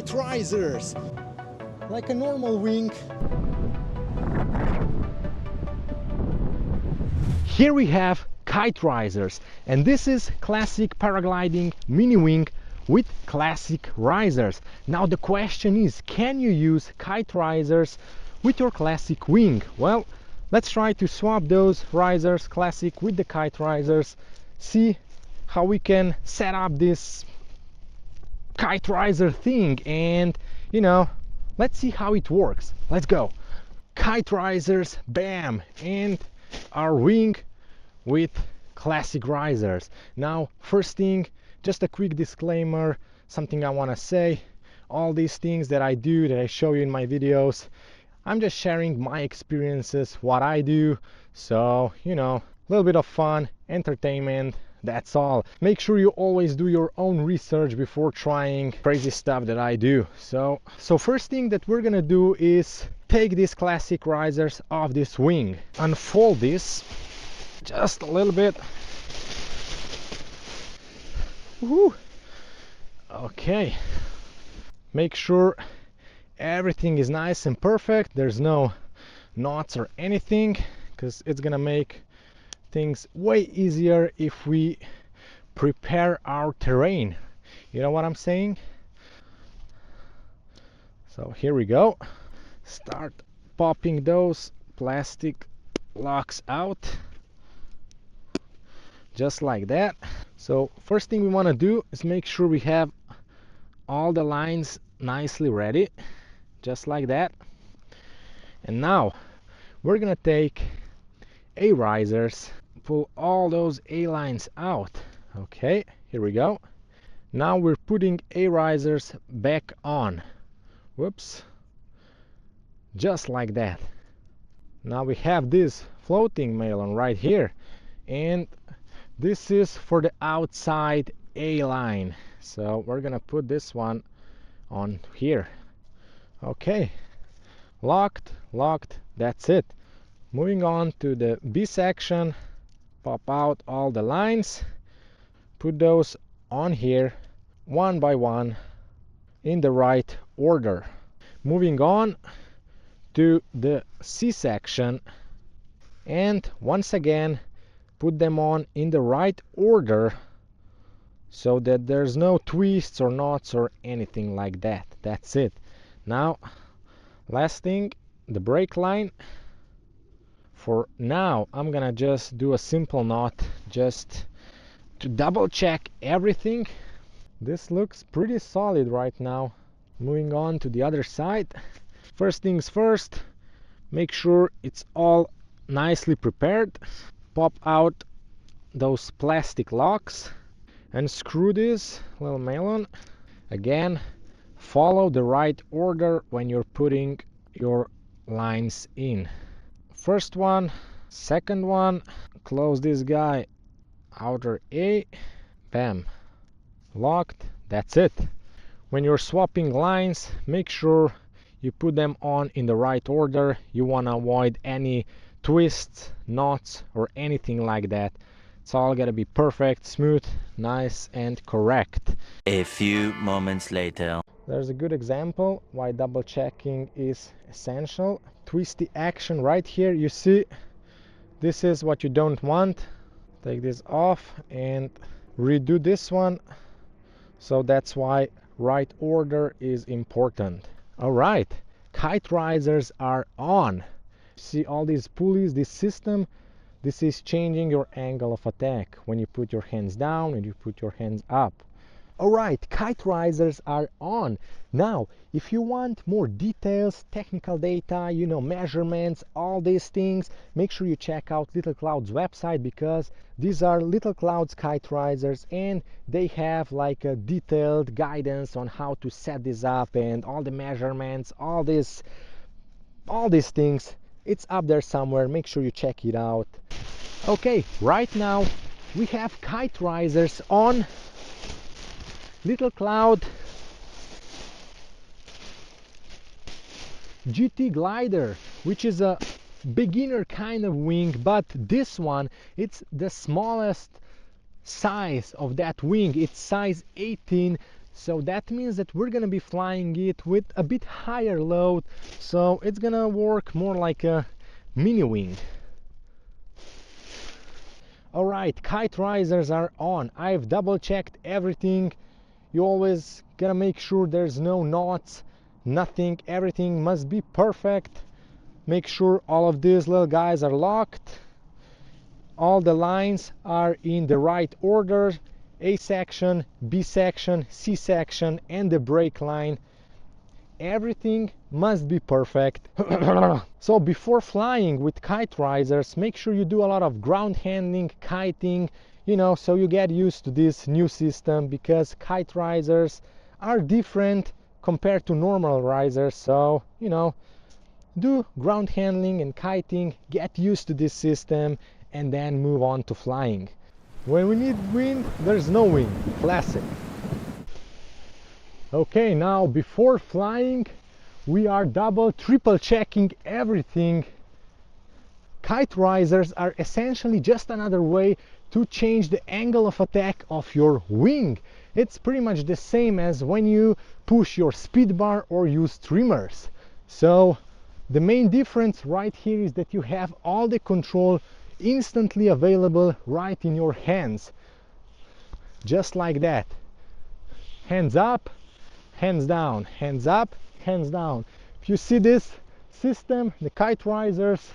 kiterisers, like a normal wing. Here we have kiterisers, and this is classic paragliding mini wing with classic risers. Now the question is, can you use kiterisers with your classic wing? Well, let's try to swap those risers, classic with the kiterisers, see how we can set up this kiteriser thing, and you know, let's see how it works. Let's go. Kiterisers, bam, and our wing with classic risers. Now, first thing, just a quick disclaimer, something I want to say. All these things that I do, that I show you in my videos, I'm just sharing my experiences, what I do. So, you know, a little bit of fun, entertainment, that's all. Make sure you always do your own research before trying crazy stuff that I do. So first thing that we're gonna do is take these classic risers off this wing. Unfold this just a little bit. Woo. Okay, make sure everything is nice and perfect, there's no knots or anything, because it's gonna make things way easier if we prepare our terrain. You know what I'm saying? So here we go. Start popping those plastic locks out, just like that. So first thing we want to do is make sure we have all the lines nicely ready, just like that. And now we're gonna take A risers, pull all those A lines out. Okay, here we go. Now we're putting A risers back on. Whoops, just like that. Now we have this floating melon right here, and this is for the outside A line, so we're gonna put this one on here. Okay, locked, that's it. Moving on to the B section, pop out all the lines, put those on here one by one in the right order. Moving on to the C section, and once again put them on in the right order so that there's no twists or knots or anything like that. That's it. Now, last thing, the brake line. For now, I'm gonna just do a simple knot just to double check everything. This looks pretty solid right now. Moving on to the other side. First things first, make sure it's all nicely prepared. Pop out those plastic locks and screw this little melon. Again, follow the right order when you're putting your lines in. First one, second one, close this guy, outer A, bam, locked, that's it. When you're swapping lines, make sure you put them on in the right order. You want to avoid any twists, knots, or anything like that. It's all gotta be perfect, smooth, nice, and correct. A few moments later. There's a good example why double checking is essential. Twisty action right here, you see, this is what you don't want. Take this off and redo this one. So that's why right order is important. All right, kiterisers are on. See all these pulleys, this system, this is changing your angle of attack when you put your hands down, when you put your hands up. All right, kiterisers are on. Now, if you want more details, technical data, you know, measurements, all these things, make sure you check out Littlecloud's website, because these are Littlecloud's kiterisers, and they have like a detailed guidance on how to set this up and all the measurements, all these things. It's up there somewhere, make sure you check it out. Okay, right now we have kiterisers on Littlecloud GT glider, which is a beginner kind of wing, but this one, it's the smallest size of that wing. It's size 18, So that means that we're gonna be flying it with a bit higher load, so it's gonna work more like a mini wing. Alright, kite risers are on. I've double checked everything. You always gotta make sure there's no knots, nothing, everything must be perfect. Make sure all of these little guys are locked. All the lines are in the right order. A section, B section, C section, and the brake line. Everything must be perfect. So before flying with kite risers, make sure you do a lot of ground handling, kiting, you know, so you get used to this new system, because kite risers are different compared to normal risers. So, you know, do ground handling and kiting, get used to this system, and then move on to flying. When we need wind, there's no wind. Classic. Okay, now before flying, we are double, triple checking everything. Kite risers are essentially just another way to change the angle of attack of your wing. It's pretty much the same as when you push your speed bar or use trimmers. So the main difference right here is that you have all the control instantly available right in your hands. Just like that. Hands up, hands down, hands up, hands down. If you see this system, the kite risers,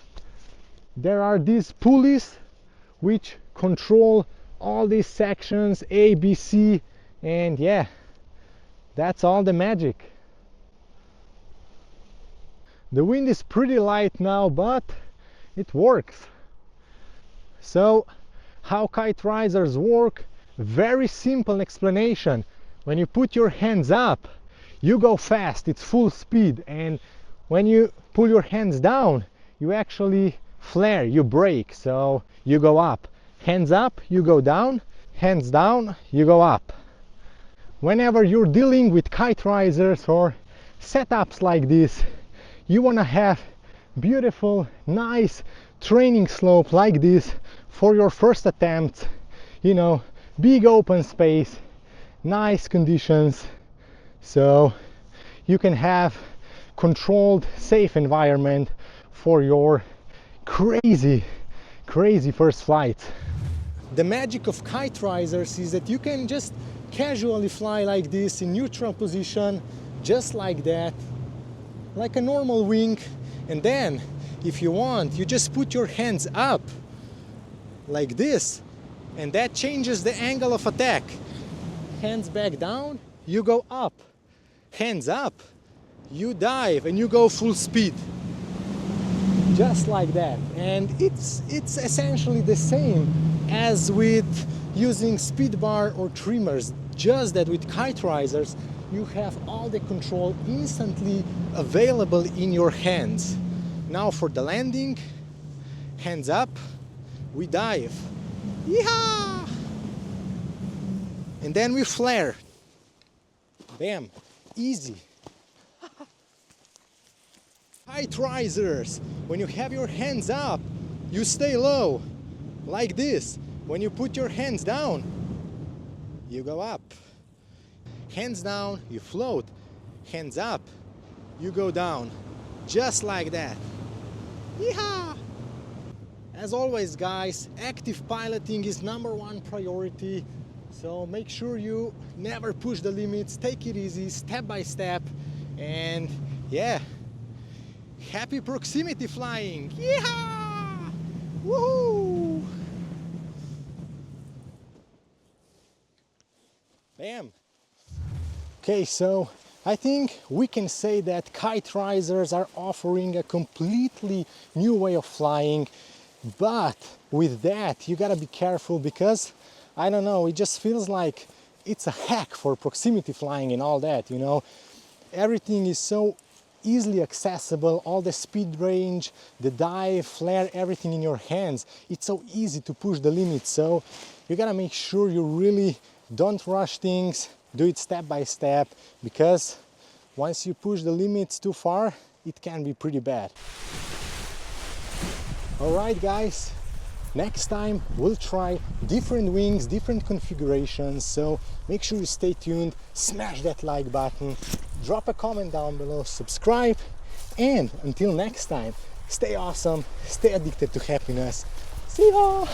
there are these pulleys which control all these sections, A, B, C, and yeah, that's all the magic. The wind is pretty light now, but it works. So how kite risers work? Very simple explanation. When you put your hands up, you go fast, it's full speed, and when you pull your hands down, you actually flare, you brake, so you go up. Hands up, you go down, hands down, you go up. Whenever you're dealing with kite risers or setups like this, you want to have beautiful, nice training slope like this for your first attempt. You know, big open space, nice conditions, so you can have controlled, safe environment for your crazy first flight. The magic of kite risers is that you can just casually fly like this in neutral position, just like that, like a normal wing, and then if you want, you just put your hands up like this, and that changes the angle of attack. Hands back down, you go up. Hands up, you dive and you go full speed. Just like that. And it's essentially the same as with using speed bar or trimmers, just that with kite risers you have all the control instantly available in your hands. Now for the landing, hands up, we dive. Yeehaw! And then we flare. Bam, easy. Kite risers, when you have your hands up, you stay low, like this. When you put your hands down, you go up. Hands down, you float. Hands up, you go down. Just like that. Yeehaw! As always, guys, active piloting is #1 priority. So make sure you never push the limits, take it easy, step by step, and yeah, happy proximity flying! Yeehaw! Woohoo! Bam! Okay, so I think we can say that kite risers are offering a completely new way of flying, but with that you gotta be careful, because I don't know, it just feels like it's a hack for proximity flying and all that, you know. Everything is so easily accessible, all the speed range, the dive, flare, everything in your hands. It's so easy to push the limits, so you gotta make sure you really don't rush things, do it step by step, because once you push the limits too far, it can be pretty bad. Alright guys, Next time we'll try different wings, different configurations, so make sure you stay tuned, smash that like button, drop a comment down below, subscribe, and until next time, stay awesome, stay addicted to happiness. See ya!